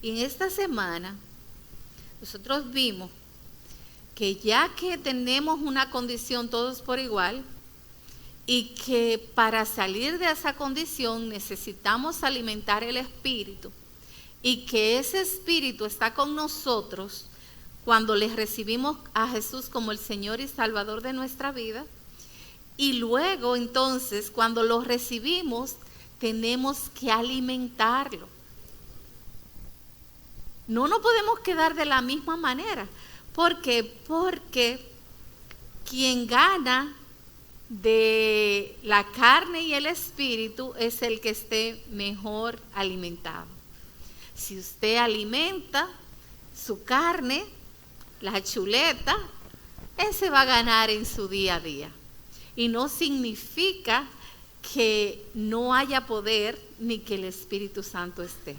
Y en esta semana nosotros vimos que ya que tenemos una condición todos por igual y que para salir de esa condición necesitamos alimentar el espíritu y que ese espíritu está con nosotros cuando le recibimos a Jesús como el Señor y Salvador de nuestra vida, y luego entonces cuando lo recibimos tenemos que alimentarlo. No nos podemos quedar de la misma manera. ¿Por qué? Porque quien gana de la carne y el espíritu es el que esté mejor alimentado. Si usted alimenta su carne, la chuleta, ese va a ganar en su día a día. Y no significa que no haya poder ni que el Espíritu Santo esté.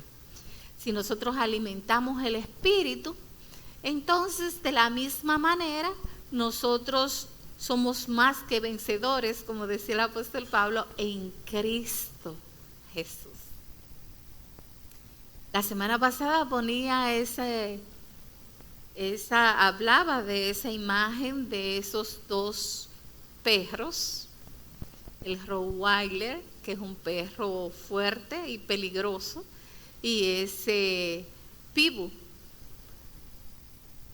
Si nosotros alimentamos el espíritu, entonces de la misma manera nosotros somos más que vencedores, como decía el apóstol Pablo, en Cristo Jesús. La semana pasada ponía hablaba de esa imagen de esos dos perros, el Rottweiler, que es un perro fuerte y peligroso, y ese Pitbull.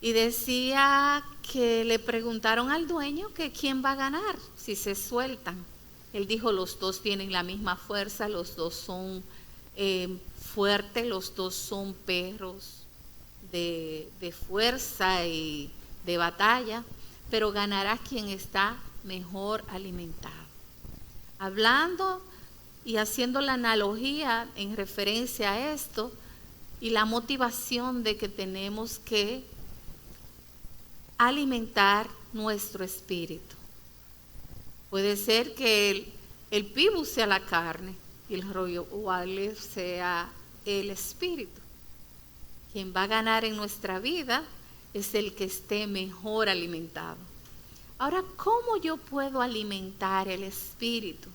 Y decía que le preguntaron al dueño que quién va a ganar si se sueltan. Él dijo, los dos tienen la misma fuerza, los dos son fuertes, los dos son perros de fuerza y de batalla, pero ganará quien está mejor alimentado. Hablando y haciendo la analogía en referencia a esto y la motivación de que tenemos que alimentar nuestro espíritu. Puede ser que el Pitbull sea la carne y el Rottweiler sea el espíritu. Quien va a ganar en nuestra vida es el que esté mejor alimentado. Ahora, ¿cómo yo puedo alimentar el espíritu?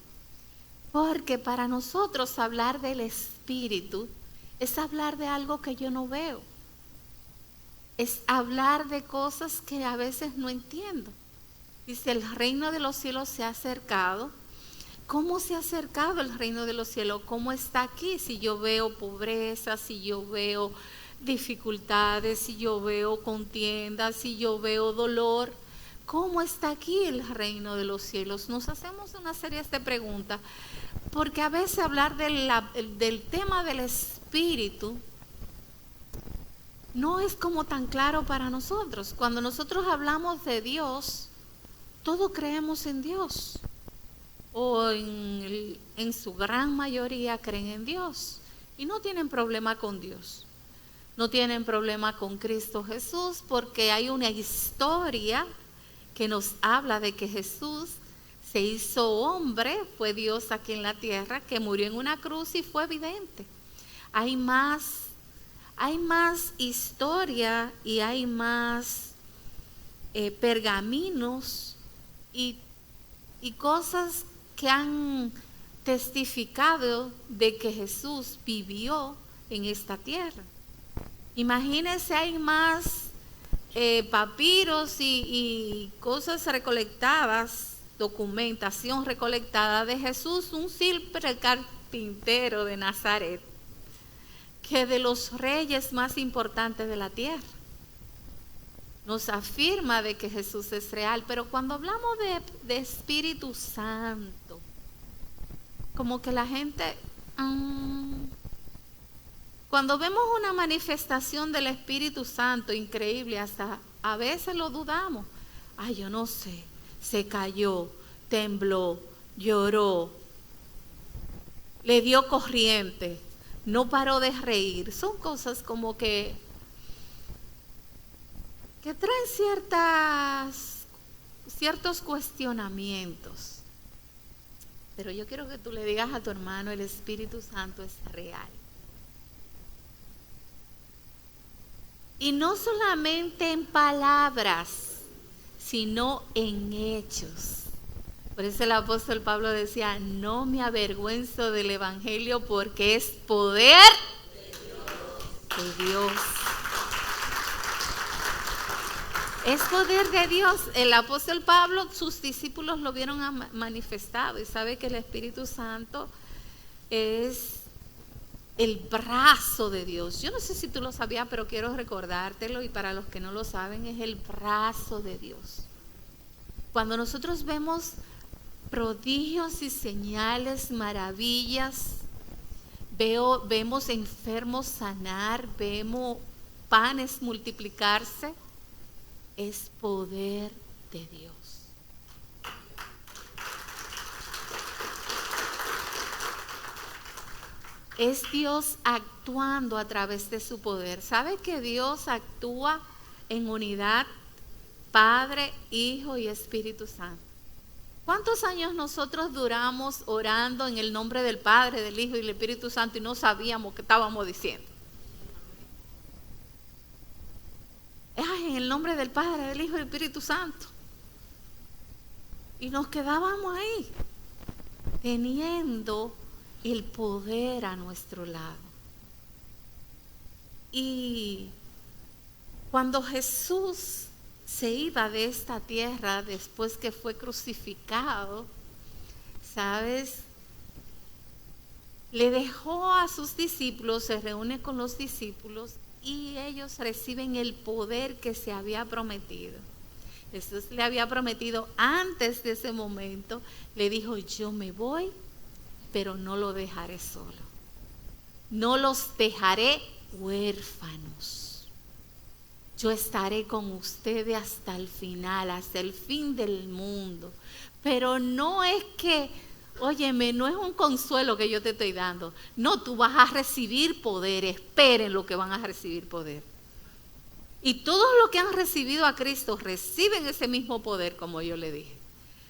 Porque para nosotros hablar del espíritu es hablar de algo que yo no veo. Es hablar de cosas que a veces no entiendo. Dice, el reino de los cielos se ha acercado. ¿Cómo se ha acercado el reino de los cielos? ¿Cómo está aquí? Si yo veo pobreza, si yo veo dificultades, si yo veo contiendas, si yo veo dolor, ¿cómo está aquí el reino de los cielos? Nos hacemos una serie de preguntas, porque a veces hablar del tema del espíritu no es como tan claro para nosotros. Cuando nosotros hablamos de Dios, todos creemos en Dios, o en su gran mayoría creen en Dios y no tienen problema con Dios. No tienen problema con Cristo Jesús, porque hay una historia que nos habla de que Jesús se hizo hombre, fue Dios aquí en la tierra, que murió en una cruz y fue evidente. Hay más historia y hay más pergaminos y cosas que han testificado de que Jesús vivió en esta tierra. Imagínense, hay más papiros y cosas recolectadas, documentación recolectada de Jesús, un simple carpintero de Nazaret, que de los reyes más importantes de la tierra. Nos afirma de que Jesús es real, pero cuando hablamos de Espíritu Santo, como que la gente, cuando vemos una manifestación del Espíritu Santo increíble, hasta a veces lo dudamos. Ay, yo no sé, se cayó, tembló, lloró, le dio corriente, no paró de reír. Son cosas como que traen ciertos cuestionamientos. Pero yo quiero que tú le digas a tu hermano, el Espíritu Santo es real. Y no solamente en palabras, sino en hechos. Por eso el apóstol Pablo decía, no me avergüenzo del evangelio porque es poder de Dios. Es poder de Dios. El apóstol Pablo, sus discípulos lo vieron manifestado y sabe que el Espíritu Santo es el brazo de Dios. Yo no sé si tú lo sabías, pero quiero recordártelo, y para los que no lo saben, es el brazo de Dios. Cuando nosotros vemos prodigios y señales, maravillas, vemos enfermos sanar, vemos panes multiplicarse, es poder de Dios. Es Dios actuando a través de su poder. ¿Sabe que Dios actúa en unidad? Padre, Hijo y Espíritu Santo. ¿Cuántos años nosotros duramos orando en el nombre del Padre, del Hijo y del Espíritu Santo y no sabíamos qué estábamos diciendo? Ay, en el nombre del Padre, del Hijo y del Espíritu Santo. Y nos quedábamos ahí, teniendo el poder a nuestro lado. Y cuando Jesús se iba de esta tierra después que fue crucificado, ¿sabes? Le dejó a sus discípulos, se reúne con los discípulos y ellos reciben el poder que se había prometido. Jesús le había prometido antes de ese momento, le dijo: yo me voy, pero no lo dejaré solo. No los dejaré huérfanos. Yo estaré con ustedes hasta el final, hasta el fin del mundo. Pero no es que, óyeme, no es un consuelo que yo te estoy dando. No, tú vas a recibir poder. Esperen lo que van a recibir poder. Y todos los que han recibido a Cristo reciben ese mismo poder, como yo le dije.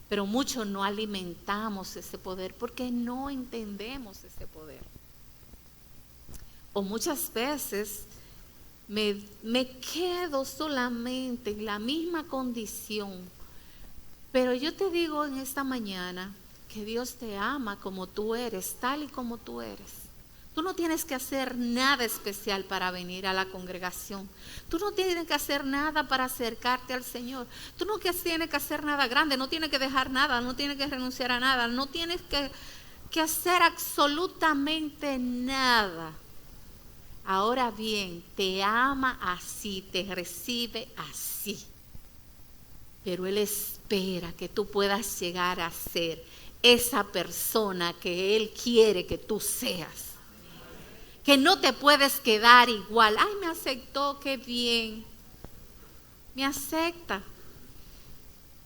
Pero muchos no alimentamos ese poder porque no entendemos ese poder. O muchas veces me quedo solamente en la misma condición. Pero yo te digo en esta mañana que Dios te ama como tú eres, tal y como tú eres. Tú no tienes que hacer nada especial para venir a la congregación. Tú no tienes que hacer nada para acercarte al Señor. Tú no tienes que hacer nada grande, no tienes que dejar nada, no tienes que renunciar a nada, no tienes que hacer absolutamente nada. Ahora bien, te ama así, te recibe así. Pero Él espera que tú puedas llegar a ser esa persona que Él quiere que tú seas. Que no te puedes quedar igual. Ay, me aceptó, qué bien. Me acepta.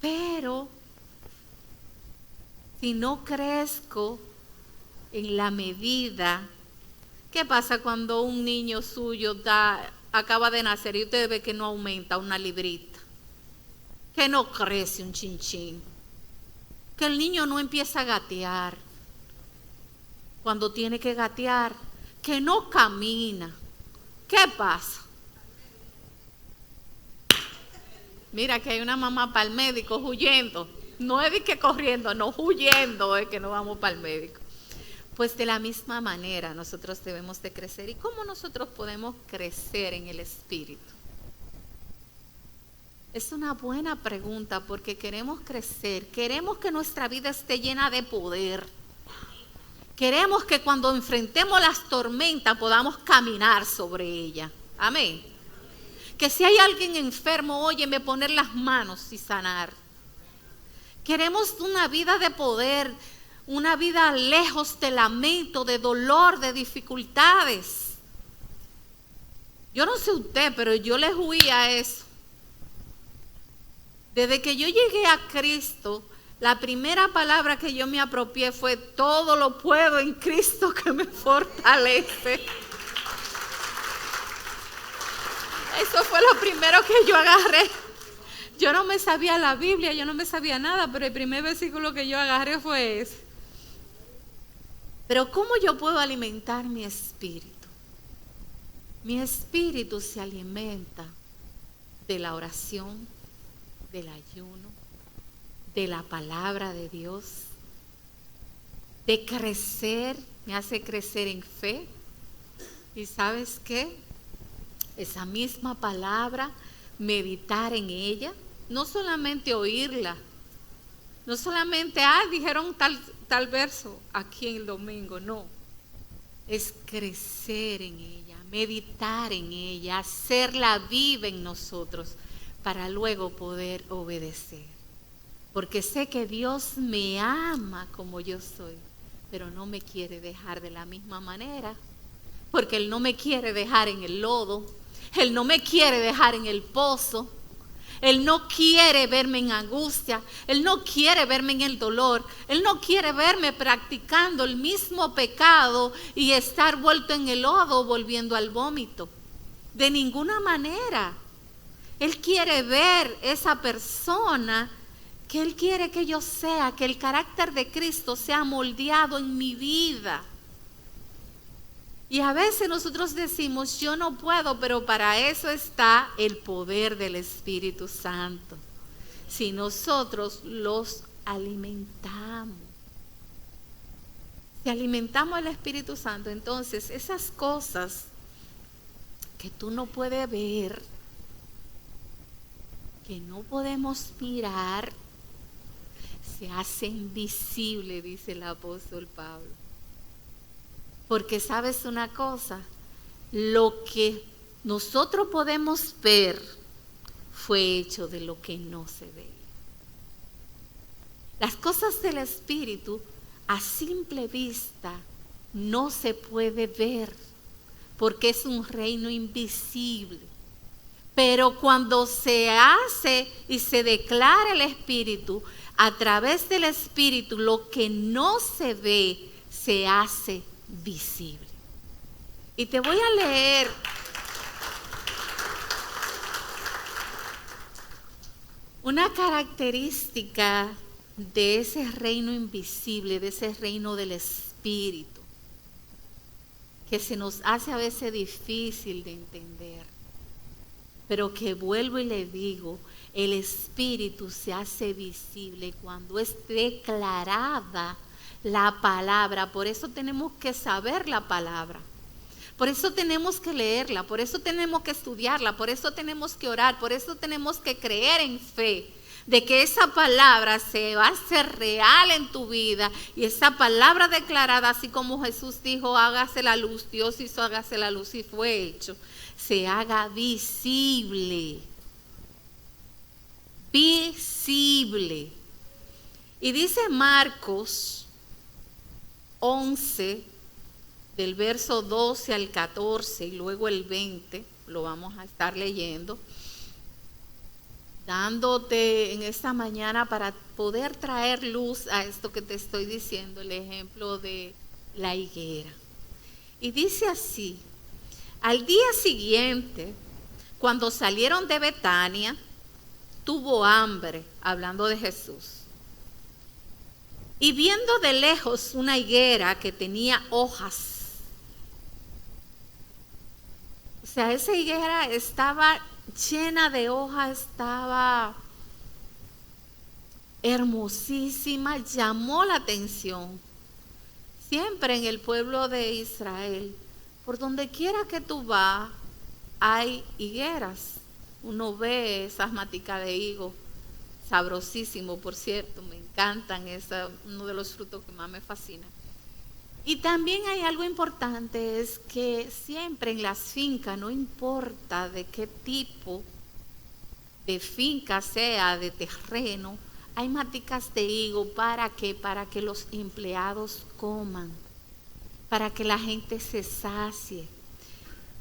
Pero si no crezco en la medida. ¿Qué pasa cuando un niño suyo acaba de nacer y usted ve que no aumenta una librita? Que no crece un chinchín. Que el niño no empieza a gatear cuando tiene que gatear. Que no camina. ¿Qué pasa? Mira que hay una mamá para el médico huyendo. No es de que corriendo, no, huyendo es que no vamos para el médico. Pues de la misma manera nosotros debemos de crecer. ¿Y cómo nosotros podemos crecer en el Espíritu? Es una buena pregunta porque queremos crecer, queremos que nuestra vida esté llena de poder. Queremos que cuando enfrentemos las tormentas podamos caminar sobre ellas. Amén. Que si hay alguien enfermo, óyeme, poner las manos y sanar. Queremos una vida de poder, una vida lejos de lamento, de dolor, de dificultades. Yo no sé usted, pero yo le huía a eso. Desde que yo llegué a Cristo, la primera palabra que yo me apropié fue: todo lo puedo en Cristo que me fortalece. Eso fue lo primero que yo agarré. Yo no me sabía la Biblia, yo no me sabía nada, pero el primer versículo que yo agarré fue ese. Pero ¿cómo yo puedo alimentar mi espíritu? Mi espíritu se alimenta de la oración, del ayuno, de la palabra de Dios, de crecer, me hace crecer en fe. ¿Y sabes qué? esa misma palabra, meditar en ella, no solamente oírla, no solamente, dijeron tal verso aquí en el domingo, no, es crecer en ella, meditar en ella, hacerla viva en nosotros para luego poder obedecer. Porque sé que Dios me ama como yo soy, pero no me quiere dejar de la misma manera, porque Él no me quiere dejar en el lodo, Él no me quiere dejar en el pozo, Él no quiere verme en angustia, Él no quiere verme en el dolor, Él no quiere verme practicando el mismo pecado y estar vuelto en el lodo volviendo al vómito. De ninguna manera. Él quiere ver esa persona que Él quiere que yo sea, que el carácter de Cristo sea moldeado en mi vida. Y a veces nosotros decimos, yo no puedo, pero para eso está el poder del Espíritu Santo. Si nosotros los alimentamos. Si alimentamos el Espíritu Santo, entonces esas cosas que tú no puedes ver, que no podemos mirar, se hacen visibles, dice el apóstol Pablo. Porque sabes una cosa, lo que nosotros podemos ver fue hecho de lo que no se ve. Las cosas del Espíritu a simple vista no se puede ver, porque es un reino invisible. Pero cuando se hace y se declara el Espíritu, a través del Espíritu, lo que no se ve se hace visible. Y te voy a leer una característica de ese reino invisible, de ese reino del Espíritu, que se nos hace a veces difícil de entender, pero que vuelvo y le digo, el Espíritu se hace visible cuando es declarada la palabra. Por eso tenemos que saber la palabra, por eso tenemos que leerla, por eso tenemos que estudiarla, por eso tenemos que orar, por eso tenemos que creer en fe de que esa palabra se va a hacer real en tu vida, y esa palabra declarada, así como Jesús dijo, hágase la luz, Dios hizo hágase la luz y fue hecho, se haga visible. Visible. Y dice Marcos 11, del verso 12 al 14 y luego el 20, lo vamos a estar leyendo, dándote en esta mañana para poder traer luz a esto que te estoy diciendo, el ejemplo de la higuera. Y dice así: al día siguiente, cuando salieron de Betania, tuvo hambre, hablando de Jesús. Y viendo de lejos una higuera que tenía hojas, o sea, esa higuera estaba llena de hojas, estaba hermosísima, llamó la atención. Siempre en el pueblo de Israel, por donde quiera que tú vas, hay higueras. Uno ve esas maticas de higo, sabrosísimo, por cierto, me encantan, es uno de los frutos que más me fascina. Y también hay algo importante, es que siempre en las fincas, no importa de qué tipo de finca sea, de terreno, hay maticas de higo. ¿Para qué? Para que los empleados coman, para que la gente se sacie,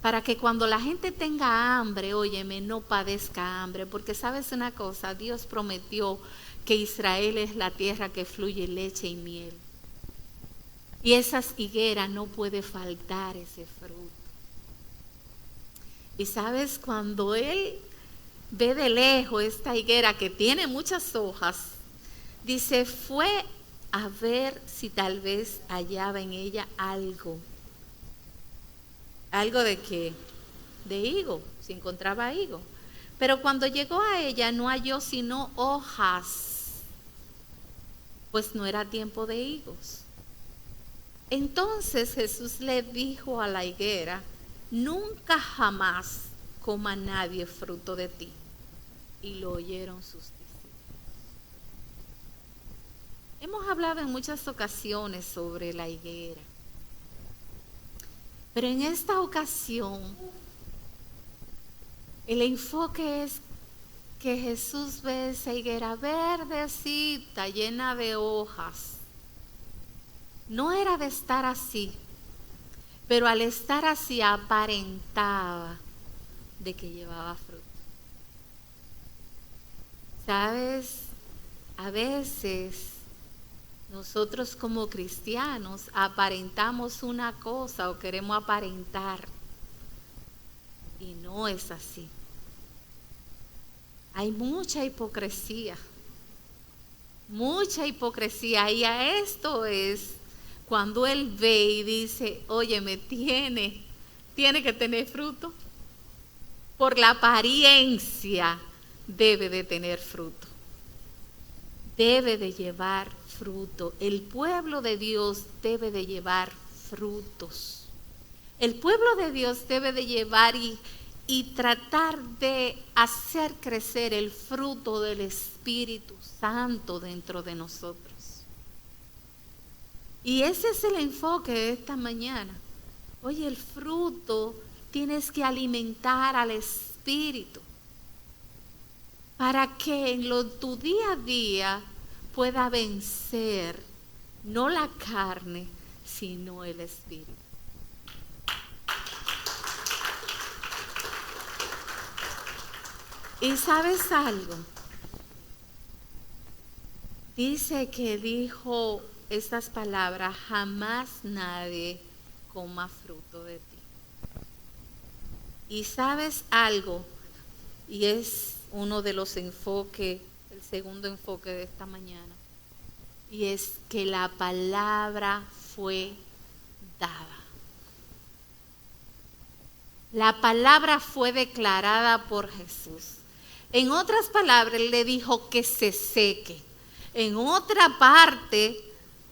para que cuando la gente tenga hambre, óyeme, no padezca hambre. Porque sabes una cosa, Dios prometió que Israel es la tierra que fluye leche y miel. Y esas higueras no puede faltar ese fruto. Y sabes, cuando él ve de lejos esta higuera que tiene muchas hojas, dice, fue a ver si tal vez hallaba en ella algo. ¿Algo de qué? De higo, si encontraba higo. Pero cuando llegó a ella no halló sino hojas, pues no era tiempo de higos. Entonces Jesús le dijo a la higuera, nunca jamás coma nadie fruto de ti. Y lo oyeron sus discípulos. Hemos hablado en muchas ocasiones sobre la higuera, pero en esta ocasión el enfoque es que Jesús ve esa higuera verdecita, llena de hojas. No era de estar así, pero al estar así aparentaba de que llevaba fruto. ¿Sabes? A veces nosotros como cristianos aparentamos una cosa o queremos aparentar y no es así. Hay mucha hipocresía y a esto es cuando Él ve y dice, óyeme, tiene que tener fruto. Por la apariencia debe de tener fruto. Debe de llevar fruto. El pueblo de Dios debe de llevar frutos. El pueblo de Dios debe de llevar y tratar de hacer crecer el fruto del Espíritu Santo dentro de nosotros. Y ese es el enfoque de esta mañana. Oye, el fruto tienes que alimentar al Espíritu para que en tu día a día pueda vencer no la carne, sino el Espíritu. ¿Y sabes algo? Dice que dijo estas palabras, jamás nadie coma fruto de ti. Y sabes algo, y es uno de los enfoques, el segundo enfoque de esta mañana, y es que la palabra fue dada. La palabra fue declarada por Jesús. En otras palabras, Él le dijo que se seque. En otra parte,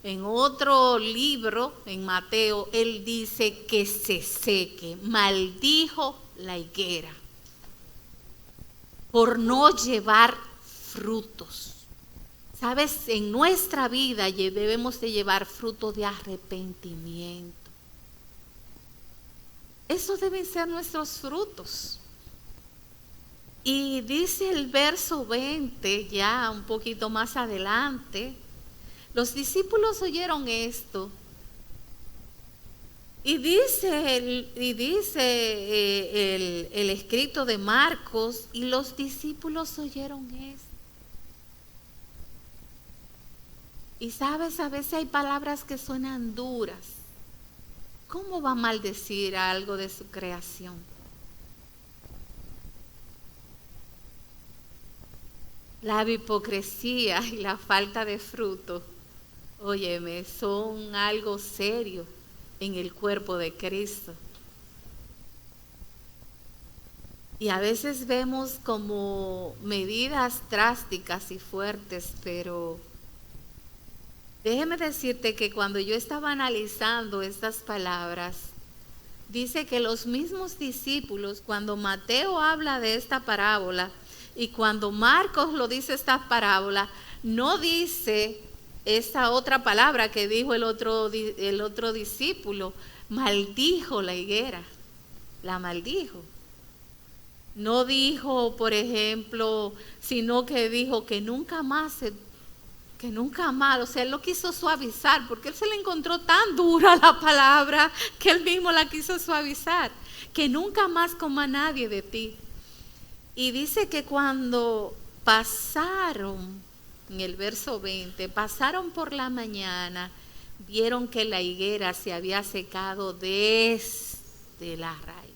en otro libro, en Mateo, Él dice que se seque. Maldijo la higuera por no llevar frutos. Sabes, en nuestra vida debemos de llevar fruto de arrepentimiento. Esos deben ser nuestros frutos. Y dice el verso 20, ya un poquito más adelante, los discípulos oyeron esto. Y dice el escrito de Marcos, y los discípulos oyeron esto. Y sabes, a veces hay palabras que suenan duras. ¿Cómo va a maldecir algo de su creación? La hipocresía y la falta de fruto, óyeme, son algo serio en el cuerpo de Cristo. Y a veces vemos como medidas drásticas y fuertes, pero déjeme decirte que cuando yo estaba analizando estas palabras, dice que los mismos discípulos, cuando Mateo habla de esta parábola y cuando Marcos lo dice esta parábola, no dice esa otra palabra que dijo el otro discípulo, maldijo la higuera, la maldijo. No dijo, por ejemplo, sino que dijo que nunca más, o sea, él lo quiso suavizar, porque él se le encontró tan dura la palabra que él mismo la quiso suavizar, que nunca más coma nadie de ti. Y dice que cuando pasaron, en el verso 20, pasaron por la mañana, vieron que la higuera se había secado desde la raíz.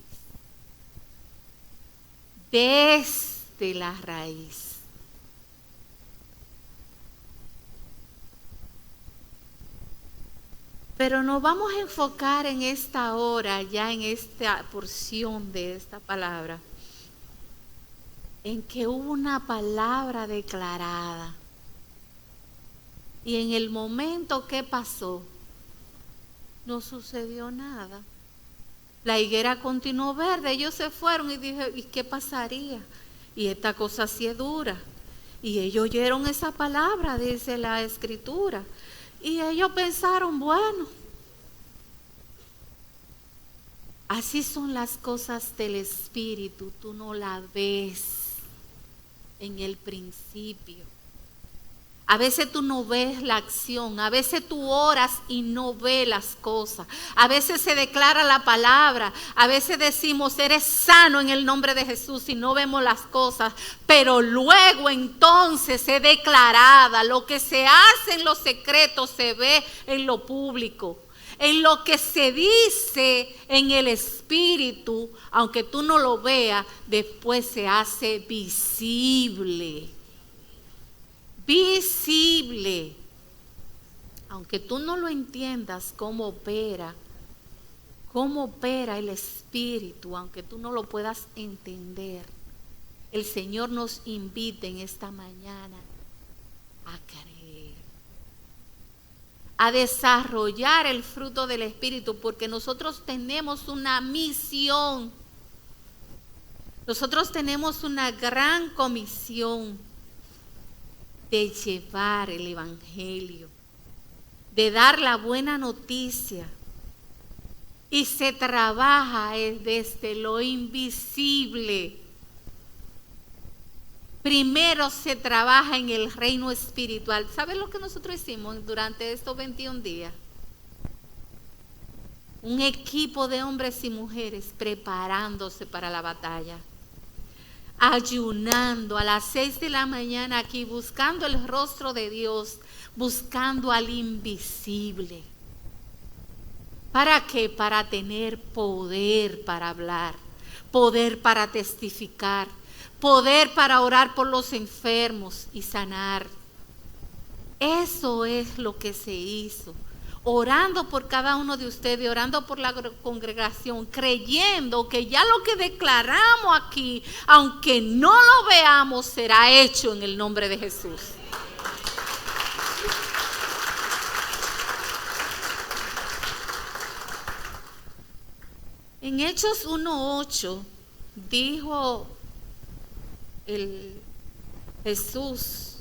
Desde la raíz. Pero nos vamos a enfocar en esta hora, ya en esta porción de esta palabra, en que hubo una palabra declarada. Y en el momento que pasó, no sucedió nada. La higuera continuó verde, ellos se fueron y dije, ¿y qué pasaría? Y esta cosa sí es dura. Y ellos oyeron esa palabra, dice la Escritura. Y ellos pensaron, bueno, así son las cosas del Espíritu, tú no las ves en el principio. A veces tú no ves la acción, a veces tú oras y no ves las cosas. A veces se declara la palabra, a veces decimos, eres sano en el nombre de Jesús y no vemos las cosas. Pero luego entonces es declarada, lo que se hace en lo secreto se ve en lo público. En lo que se dice en el Espíritu, aunque tú no lo veas, después se hace visible. Visible, aunque tú no lo entiendas cómo opera el Espíritu, aunque tú no lo puedas entender, el Señor nos invita en esta mañana a creer, a desarrollar el fruto del Espíritu, porque nosotros tenemos una misión, nosotros tenemos una gran comisión de llevar el Evangelio, de dar la buena noticia. Y se trabaja desde lo invisible. Primero se trabaja en el reino espiritual. ¿Sabes lo que nosotros hicimos durante estos 21 días? Un equipo de hombres y mujeres preparándose para la batalla. Ayunando a las 6 de la mañana aquí, buscando el rostro de Dios, buscando al invisible. ¿Para qué? Para tener poder para hablar, poder para testificar, poder para orar por los enfermos y sanar. Eso es lo que se hizo. Orando por cada uno de ustedes, orando por la congregación, creyendo que ya lo que declaramos aquí, aunque no lo veamos, será hecho en el nombre de Jesús. En Hechos 1:8 dijo Jesús,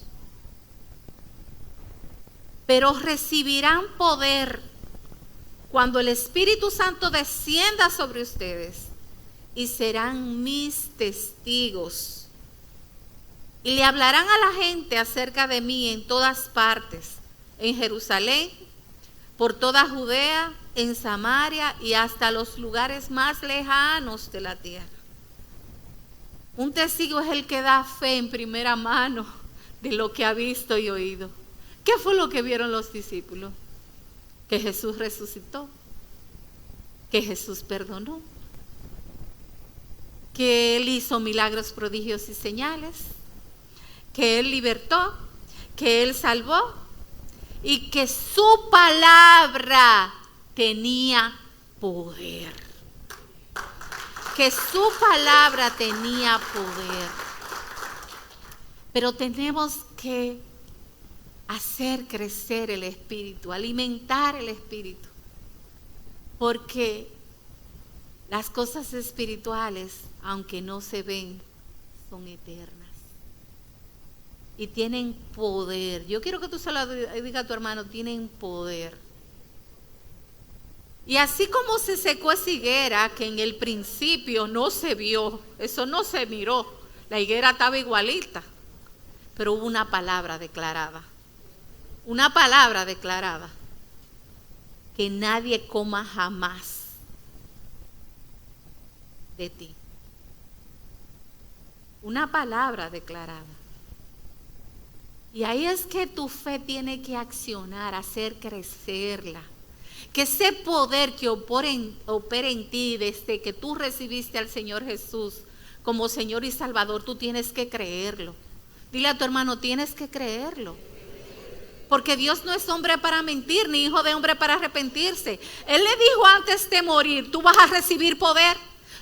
pero recibirán poder cuando el Espíritu Santo descienda sobre ustedes y serán mis testigos. Y le hablarán a la gente acerca de mí en todas partes, en Jerusalén, por toda Judea, en Samaria y hasta los lugares más lejanos de la tierra. Un testigo es el que da fe en primera mano de lo que ha visto y oído. ¿Qué fue lo que vieron los discípulos? Que Jesús resucitó, que Jesús perdonó, que Él hizo milagros, prodigios y señales, que Él libertó, que Él salvó y que su palabra tenía poder. Que su palabra tenía poder. Pero tenemos que hacer crecer el Espíritu, alimentar el Espíritu, porque las cosas espirituales, aunque no se ven, son eternas y tienen poder. Yo quiero que tú se lo digas a tu hermano, tienen poder. Y así como se secó esa higuera, que en el principio no se vio, eso no se miró, la higuera estaba igualita, pero hubo una palabra declarada. Una palabra declarada, que nadie coma jamás de ti. Una palabra declarada. Y ahí es que tu fe tiene que accionar, hacer crecerla. Que ese poder que opera en ti desde que tú recibiste al Señor Jesús como Señor y Salvador, tú tienes que creerlo. Dile a tu hermano, tienes que creerlo. Porque Dios no es hombre para mentir, ni hijo de hombre para arrepentirse. Él le dijo antes de morir, tú vas a recibir poder.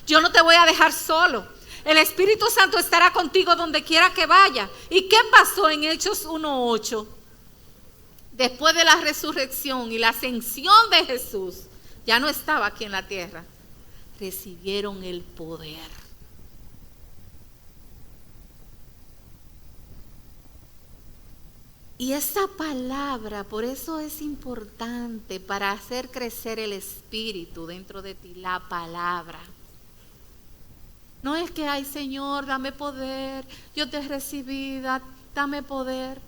Yo no te voy a dejar solo. El Espíritu Santo estará contigo donde quiera que vaya. ¿Y qué pasó en Hechos 1:8? Después de la resurrección y la ascensión de Jesús, ya no estaba aquí en la tierra. recibieron el poder. Y esa palabra, por eso es importante para hacer crecer el espíritu dentro de ti, la palabra. No es que, ay Señor, dame poder, yo te he recibido, dame poder.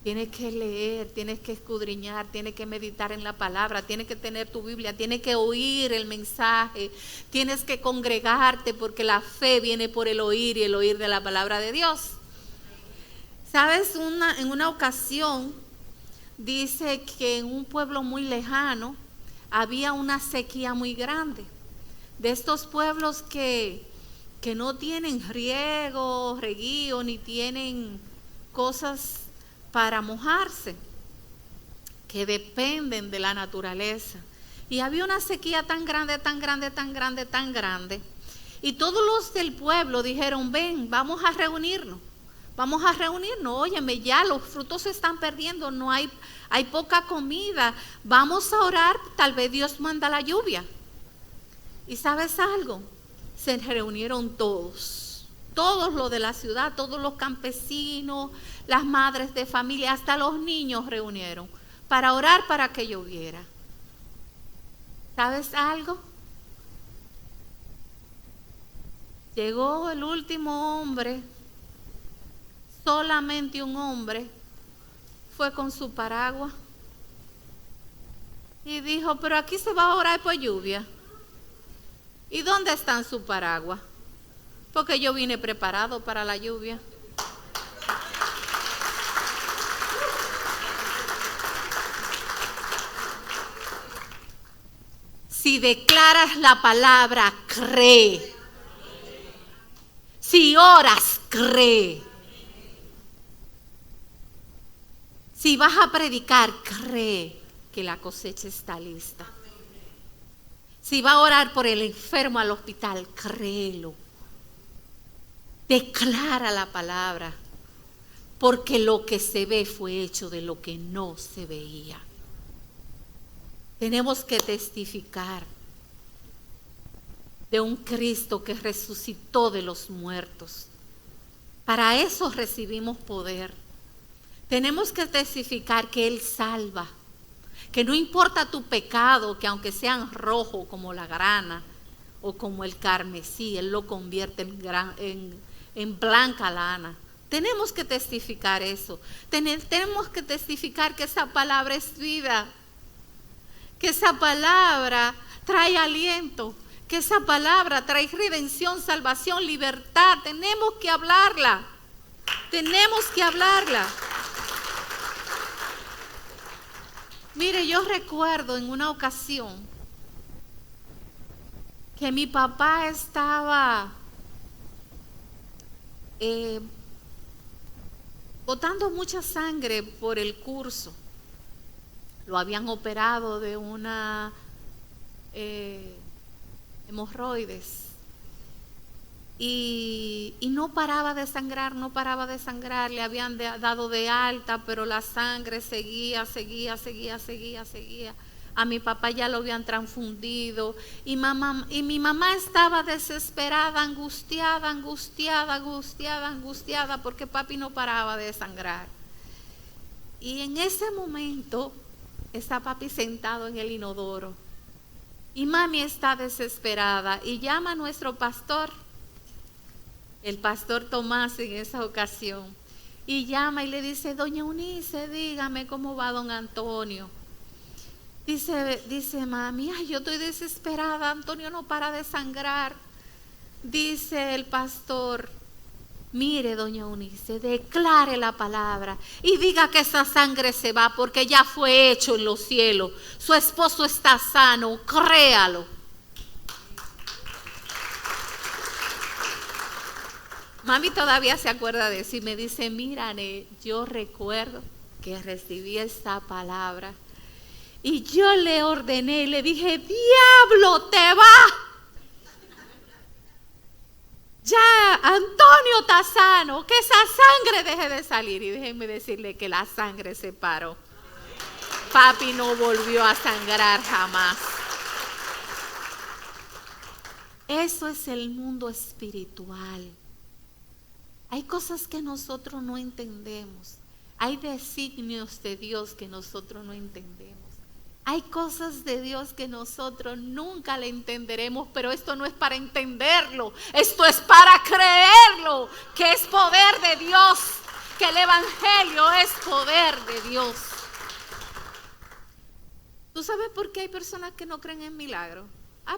Tienes que leer, tienes que escudriñar, tienes que meditar en la palabra, tienes que tener tu Biblia, tienes que oír el mensaje, tienes que congregarte porque la fe viene por el oír y el oír de la palabra de Dios. ¿Sabes? En una ocasión dice que en un pueblo muy lejano había una sequía muy grande. De estos pueblos que no tienen reguío, ni tienen cosas para mojarse, que dependen de la naturaleza. Y había una sequía tan grande, tan grande, tan grande, tan grande. Y todos los del pueblo dijeron, ven, vamos a reunirnos. Óyeme, ya los frutos se están perdiendo, hay poca comida. Vamos a orar, tal vez Dios manda la lluvia. ¿Y sabes algo? Se reunieron todos los de la ciudad, todos los campesinos, las madres de familia, hasta los niños reunieron para orar para que lloviera. ¿Sabes algo? Llegó el último hombre, solamente un hombre, fue con su paraguas y dijo, pero aquí se va a orar por lluvia. ¿Y dónde están su paraguas? Porque yo vine preparado para la lluvia. Si declaras la palabra, cree. Si oras, cree. Si vas a predicar, cree que la cosecha está lista. Si va a orar por el enfermo al hospital, créelo. Declara la palabra, porque lo que se ve fue hecho de lo que no se veía. Tenemos que testificar de un Cristo que resucitó de los muertos. Para eso recibimos poder. Tenemos que testificar que Él salva, que no importa tu pecado, que aunque sean rojos como la grana o como el carmesí, Él lo convierte en blanca lana. Tenemos que testificar eso. Tenemos que testificar que esa palabra es vida, que esa palabra trae aliento, que esa palabra trae redención, salvación, libertad. Tenemos que hablarla. Tenemos que hablarla. Mire, yo recuerdo en una ocasión que mi papá estaba botando mucha sangre por el curso. Lo habían operado de una hemorroides y no paraba de sangrar, le habían dado de alta, pero la sangre seguía. A mi papá ya lo habían transfundido y mi mamá estaba desesperada, angustiada, porque papi no paraba de sangrar. Y en ese momento está papi sentado en el inodoro y mami está desesperada y llama a nuestro pastor, el pastor Tomás en esa ocasión, y llama y le dice, doña Eunice, dígame cómo va don Antonio. Dice mami, ay, yo estoy desesperada, Antonio no para de sangrar. Dice el pastor, mire doña Eunice, declare la palabra y diga que esa sangre se va porque ya fue hecho en los cielos. Su esposo está sano, créalo. Mami todavía se acuerda de eso y me dice, mira, yo recuerdo que recibí esa palabra y yo le ordené, le dije, diablo, te va. Ya, Antonio está sano, que esa sangre deje de salir. Y déjenme decirle que la sangre se paró. Papi no volvió a sangrar jamás. Eso es el mundo espiritual. Hay cosas que nosotros no entendemos. Hay designios de Dios que nosotros no entendemos. Hay cosas de Dios que nosotros nunca le entenderemos, pero esto no es para entenderlo, esto es para creerlo, que es poder de Dios, que el Evangelio es poder de Dios. ¿Tú sabes por qué hay personas que no creen en milagros?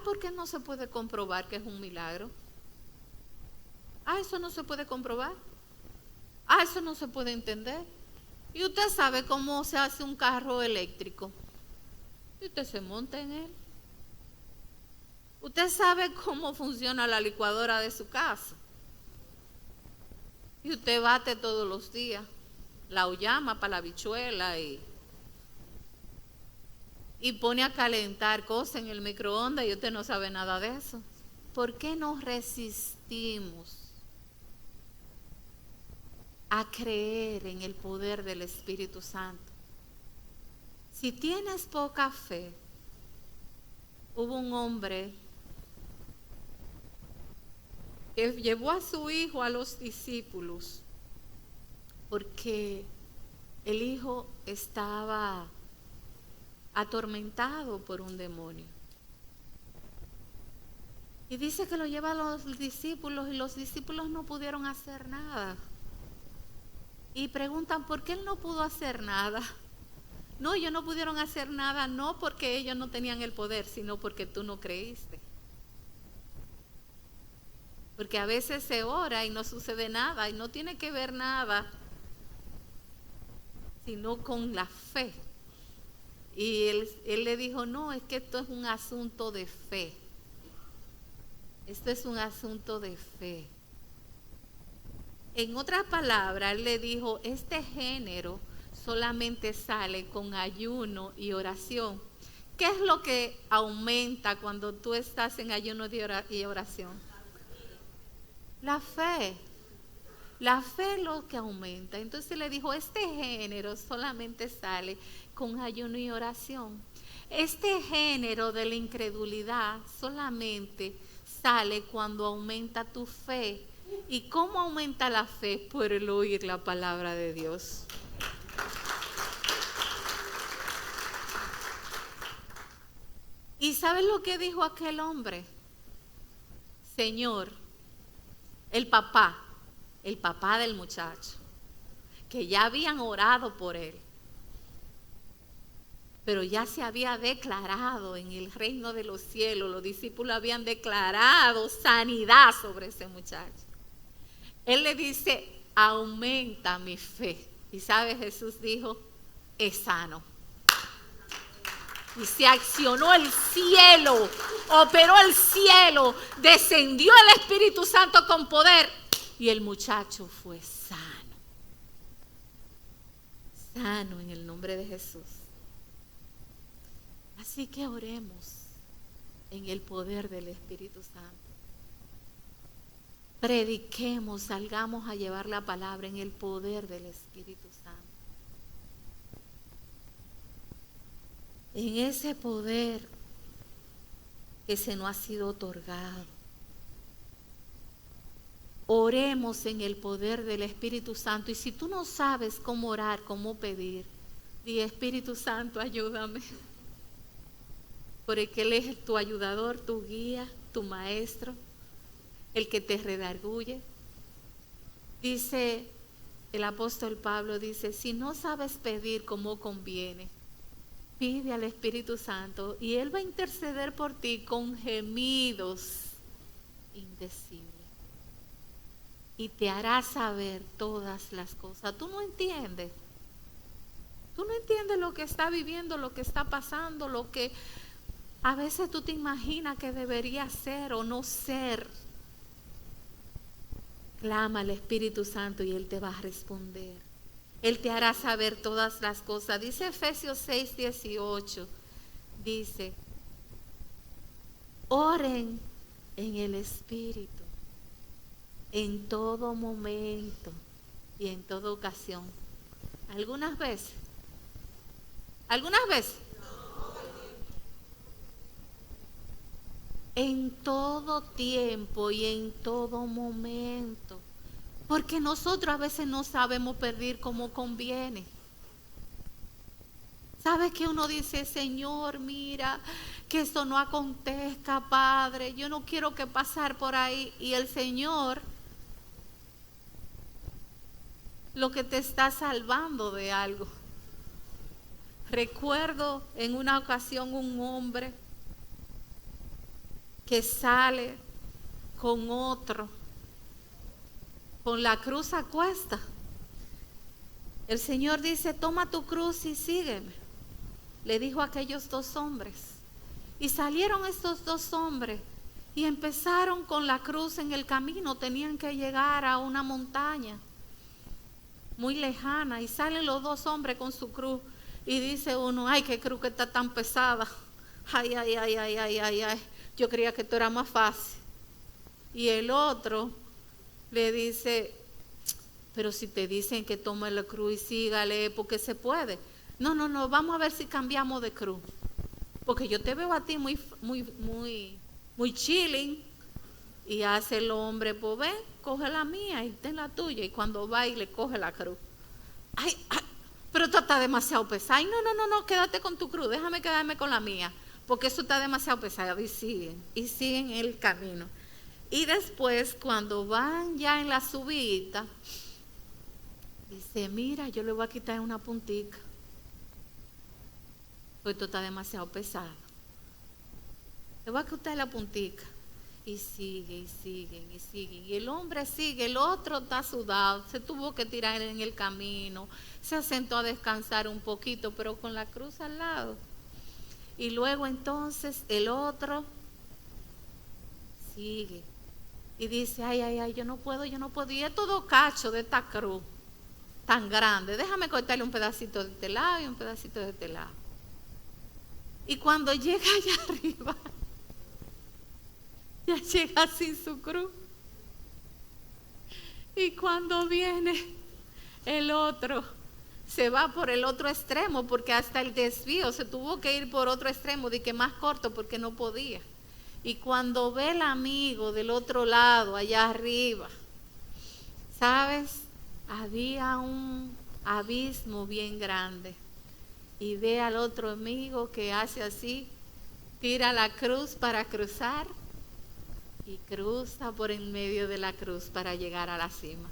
Porque no se puede comprobar que es un milagro. Eso no se puede comprobar. Eso no se puede entender. Y usted sabe cómo se hace un carro eléctrico. Y usted se monta en él. Usted sabe cómo funciona la licuadora de su casa. Y usted bate todos los días. La llama para la habichuela y pone a calentar cosas en el microondas y usted no sabe nada de eso. ¿Por qué nos resistimos a creer en el poder del Espíritu Santo? Si tienes poca fe, hubo un hombre que llevó a su hijo a los discípulos porque el hijo estaba atormentado por un demonio. Y dice que lo lleva a los discípulos y los discípulos no pudieron hacer nada. Y preguntan, ¿por qué él no pudo hacer nada? No, ellos no pudieron hacer nada, no porque ellos no tenían el poder, sino porque tú no creíste. Porque a veces se ora y no sucede nada y no tiene que ver nada, sino con la fe. Y él le dijo, no, es que esto es un asunto de fe. Esto es un asunto de fe. En otras palabras, él le dijo, este género solamente sale con ayuno y oración. ¿Qué es lo que aumenta cuando tú estás en ayuno y oración? La fe. La fe es lo que aumenta. Entonces le dijo, este género solamente sale con ayuno y oración. Este género de la incredulidad solamente sale cuando aumenta tu fe. ¿Y cómo aumenta la fe? Por el oír la palabra de Dios. ¿Y sabes lo que dijo aquel hombre? Señor, el papá del muchacho, que ya habían orado por él, pero ya se había declarado en el reino de los cielos, los discípulos habían declarado sanidad sobre ese muchacho. Él le dice, aumenta mi fe. Y sabe, Jesús dijo, es sano. Y se accionó el cielo, operó el cielo, descendió el Espíritu Santo con poder y el muchacho fue sano. Sano en el nombre de Jesús. Así que oremos en el poder del Espíritu Santo. Prediquemos, salgamos a llevar la palabra en el poder del Espíritu Santo. En ese poder que se nos ha sido otorgado. Oremos en el poder del Espíritu Santo. Y si tú no sabes cómo orar, cómo pedir, di, Espíritu Santo, ayúdame. Porque Él es tu ayudador, tu guía, tu maestro, el que te redarguye. Dice el apóstol Pablo, dice, si no sabes pedir como conviene, pide al Espíritu Santo y Él va a interceder por ti con gemidos indecibles. Y te hará saber todas las cosas. Tú no entiendes. Tú no entiendes lo que está viviendo, lo que está pasando, lo que a veces tú te imaginas que debería ser o no ser. Clama al Espíritu Santo y Él te va a responder. Él te hará saber todas las cosas. Dice Efesios 6:18. Dice, oren en el Espíritu en todo momento y en toda ocasión. Algunas veces ¿Algunas veces? En todo tiempo y en todo momento. Porque nosotros a veces no sabemos pedir como conviene. ¿Sabes que uno dice, Señor, mira, que esto no acontezca, Padre? Yo no quiero que pasar por ahí. Y el Señor lo que te está salvando de algo. Recuerdo en una ocasión un hombre que sale con otro, con la cruz a cuesta. El Señor dice, toma tu cruz y sígueme. Le dijo a aquellos dos hombres. Y salieron estos dos hombres y empezaron con la cruz en el camino. Tenían que llegar a una montaña muy lejana y salen los dos hombres con su cruz y dice uno, ay, qué cruz que está tan pesada. Ay, ay, ay, ay, ay, ay, ay. Yo creía que esto era más fácil. Y el otro le dice, pero si te dicen que tome la cruz y sígale, porque se puede. No, no, no, vamos a ver si cambiamos de cruz. Porque yo te veo a ti muy chilling. Y hace el hombre, pues ven, coge la mía y ten la tuya. Y cuando va y le coge la cruz. Ay, ay, pero esto está demasiado pesado. Ay, no, no, no, no, quédate con tu cruz, déjame quedarme con la mía. Porque eso está demasiado pesado. Y siguen el camino. Y después, cuando van ya en la subida, dice, mira, yo le voy a quitar una puntica. Pues esto está demasiado pesado. Le voy a quitar la puntica. Y sigue, y siguen, y siguen. Y el hombre sigue, el otro está sudado, se tuvo que tirar en el camino, se sentó a descansar un poquito, pero con la cruz al lado. Y luego entonces el otro sigue. Y dice, ay, ay, ay, yo no puedo. Y es todo cacho de esta cruz tan grande. Déjame cortarle un pedacito de este lado y un pedacito de este lado. Y cuando llega allá arriba, ya llega sin su cruz. Y cuando viene el otro, se va por el otro extremo, porque hasta el desvío se tuvo que ir por otro extremo, de que más corto porque no podía. Y cuando ve el amigo del otro lado, allá arriba, ¿sabes? Había un abismo bien grande. Y ve al otro amigo que hace así, tira la cruz para cruzar y cruza por en medio de la cruz para llegar a la cima.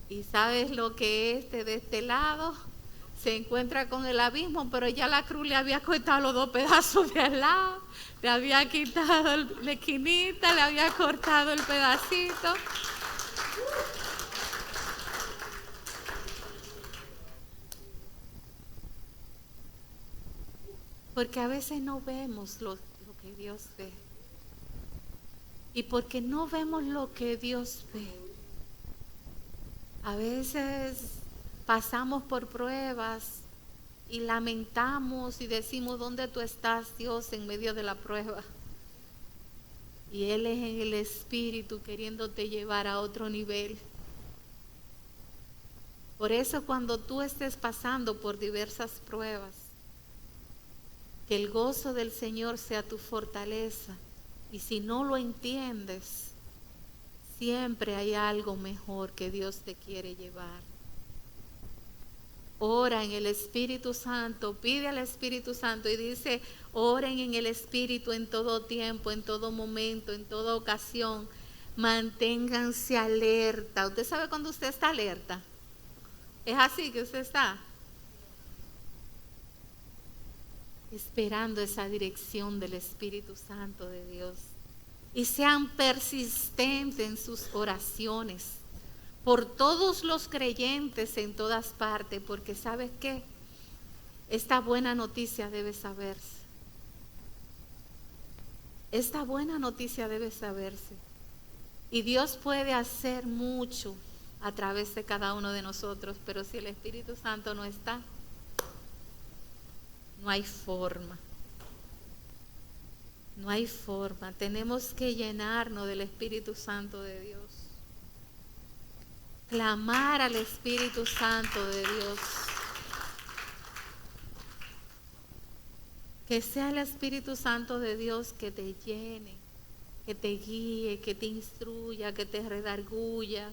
Y ¿sabes lo que de este lado? Se encuentra con el abismo, pero ya la cruz le había cortado los dos pedazos de al lado, le había quitado la esquinita, le había cortado el pedacito. Porque a veces no vemos lo que Dios ve. Y porque no vemos lo que Dios ve, a veces pasamos por pruebas y lamentamos y decimos, ¿dónde tú estás, Dios, en medio de la prueba? Y Él es en el Espíritu queriéndote llevar a otro nivel. Por eso cuando tú estés pasando por diversas pruebas, que el gozo del Señor sea tu fortaleza. Y si no lo entiendes, siempre hay algo mejor que Dios te quiere llevar. Ora en el Espíritu Santo, pide al Espíritu Santo y dice, oren en el Espíritu en todo tiempo, en todo momento, en toda ocasión. Manténganse alerta. ¿Usted sabe cuando usted está alerta? ¿Es así que usted está? Esperando esa dirección del Espíritu Santo de Dios. Y sean persistentes en sus oraciones por todos los creyentes en todas partes, porque ¿sabes qué? Esta buena noticia debe saberse. Esta buena noticia debe saberse. Y Dios puede hacer mucho a través de cada uno de nosotros, pero si el Espíritu Santo no está, no hay forma. No hay forma. Tenemos que llenarnos del Espíritu Santo de Dios. Clamar al Espíritu Santo de Dios. Que sea el Espíritu Santo de Dios que te llene, que te guíe, que te instruya, que te redarguya.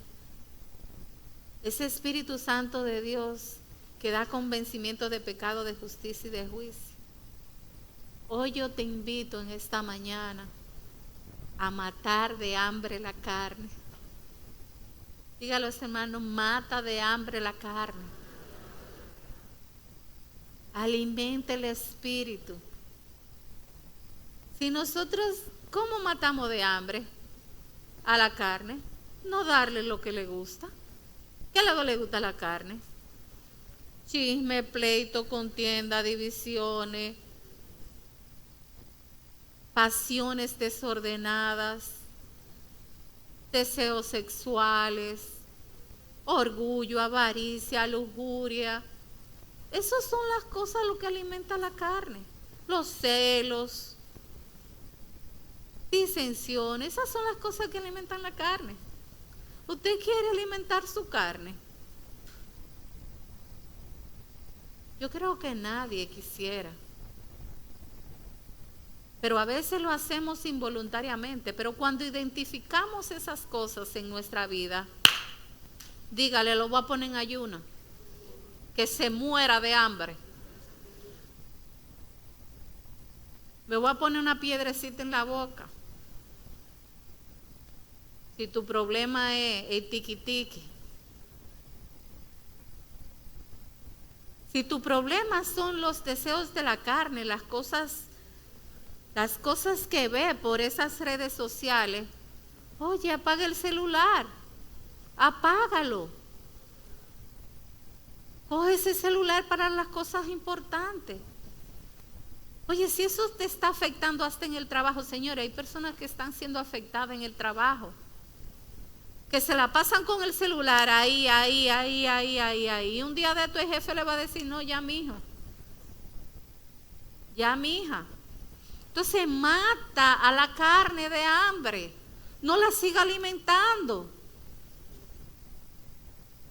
Ese Espíritu Santo de Dios que da convencimiento de pecado, de justicia y de juicio. Hoy yo te invito en esta mañana a matar de hambre la carne. Dígalo, hermano, mata de hambre la carne. Alimenta el espíritu. Si nosotros, ¿cómo matamos de hambre a la carne? No darle lo que le gusta. ¿Qué luego le gusta a la carne? Chisme, pleito, contienda, divisiones, pasiones desordenadas, deseos sexuales, orgullo, avaricia, lujuria. Esas son las cosas lo que alimenta la carne. Los celos, disensiones, esas son las cosas que alimentan la carne. ¿Usted quiere alimentar su carne? Yo creo que nadie quisiera. Pero a veces lo hacemos involuntariamente. Pero cuando identificamos esas cosas en nuestra vida, dígale, lo voy a poner en ayuno. Que se muera de hambre. Me voy a poner una piedrecita en la boca. Si tu problema es el tiqui-tiqui. Si tu problema son los deseos de la carne, las cosas que ve por esas redes sociales, oye, apaga el celular, apágalo. Coge ese celular para las cosas importantes. Oye, si eso te está afectando hasta en el trabajo, señores, hay personas que están siendo afectadas en el trabajo, que se la pasan con el celular ahí. Y un día de tu jefe le va a decir, no, ya mijo, ya mija. Entonces mata a la carne de hambre, no la siga alimentando.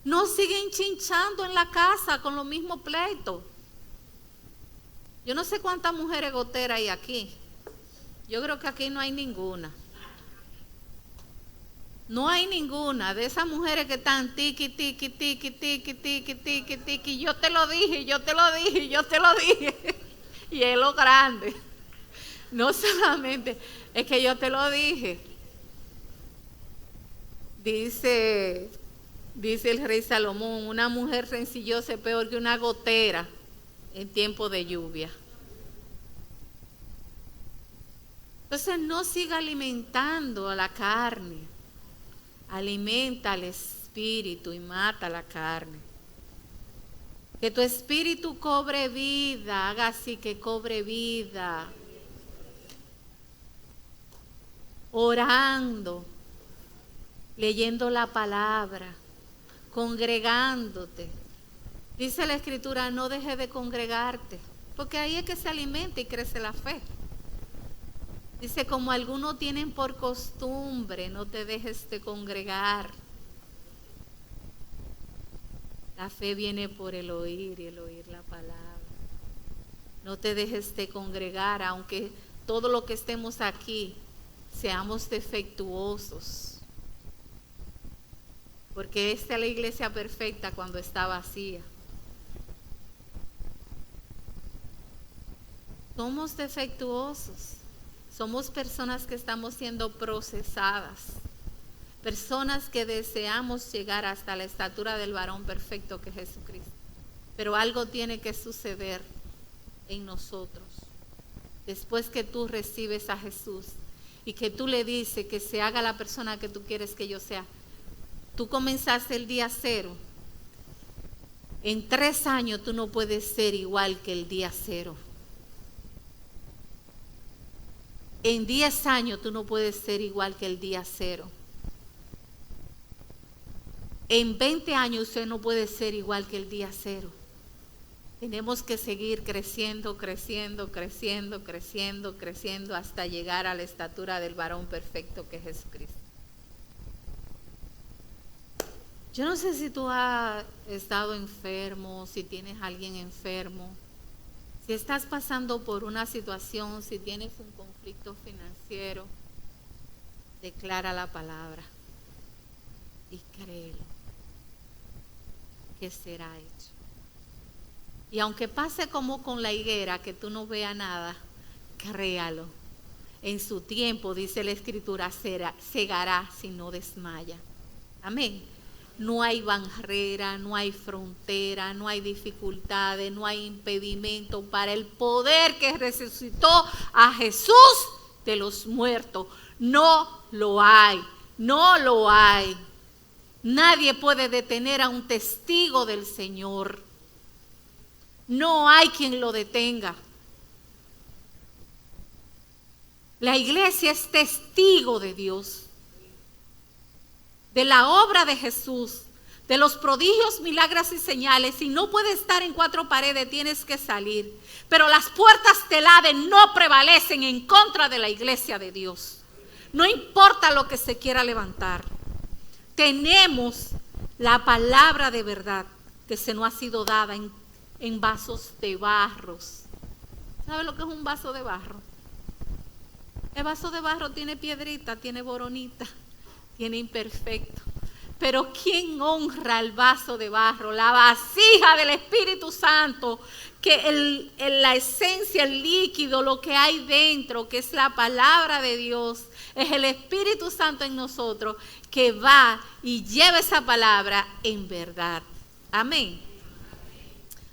No siga enchinchando en la casa con los mismos pleitos. Yo no sé cuántas mujeres goteras hay aquí. Yo creo que aquí no hay ninguna. No hay ninguna de esas mujeres que están tiqui. Yo te lo dije. Y es lo grande. No solamente es que yo te lo dije. Dice el rey Salomón, una mujer rencillosa es peor que una gotera en tiempo de lluvia. Entonces no siga alimentando a la carne. Alimenta al espíritu y mata la carne. Que tu espíritu cobre vida, haga así que cobre vida. Orando, leyendo la palabra, congregándote. Dice la Escritura, no dejes de congregarte, porque ahí es que se alimenta y crece la fe. Dice, como algunos tienen por costumbre, no te dejes de congregar. La fe viene por el oír y el oír la palabra. No te dejes de congregar, aunque todo lo que estemos aquí seamos defectuosos. Porque esta es la iglesia perfecta cuando está vacía. Somos defectuosos. Somos personas que estamos siendo procesadas. Personas que deseamos llegar hasta la estatura del varón perfecto que es Jesucristo. Pero algo tiene que suceder en nosotros. Después que tú recibes a Jesús y que tú le dices que se haga la persona que tú quieres que yo sea. Tú comenzaste el día 0. En 3 años tú no puedes ser igual que el día 0. En 10 años tú no puedes ser igual que el día 0. En 20 años usted no puede ser igual que el día 0. Tenemos que seguir creciendo hasta llegar a la estatura del varón perfecto que es Jesucristo. Yo no sé si tú has estado enfermo, si tienes a alguien enfermo, Si estás pasando por una situación, si tienes un conflicto financiero, declara la palabra y créelo que será hecho. Y aunque pase como con la higuera, que tú no veas nada, créalo. En su tiempo, dice la Escritura, segará si no desmaya. Amén. No hay barrera, no hay frontera, no hay dificultades, no hay impedimento para el poder que resucitó a Jesús de los muertos. No lo hay, no lo hay. Nadie puede detener a un testigo del Señor. No hay quien lo detenga. La iglesia es testigo de Dios, de la obra de Jesús, de los prodigios, milagros y señales. Si no puedes estar en cuatro paredes, tienes que salir. Pero las puertas del Hades no prevalecen en contra de la iglesia de Dios. No importa lo que se quiera levantar. Tenemos la palabra de verdad que se nos ha sido dada en vasos de barros. ¿Sabe lo que es un vaso de barro? El vaso de barro tiene piedrita, tiene boronita, tiene imperfecto. Pero ¿quién honra el vaso de barro? La vasija del Espíritu Santo, que la esencia, el líquido, lo que hay dentro, que es la palabra de Dios, es el Espíritu Santo en nosotros, que va y lleva esa palabra en verdad. Amén.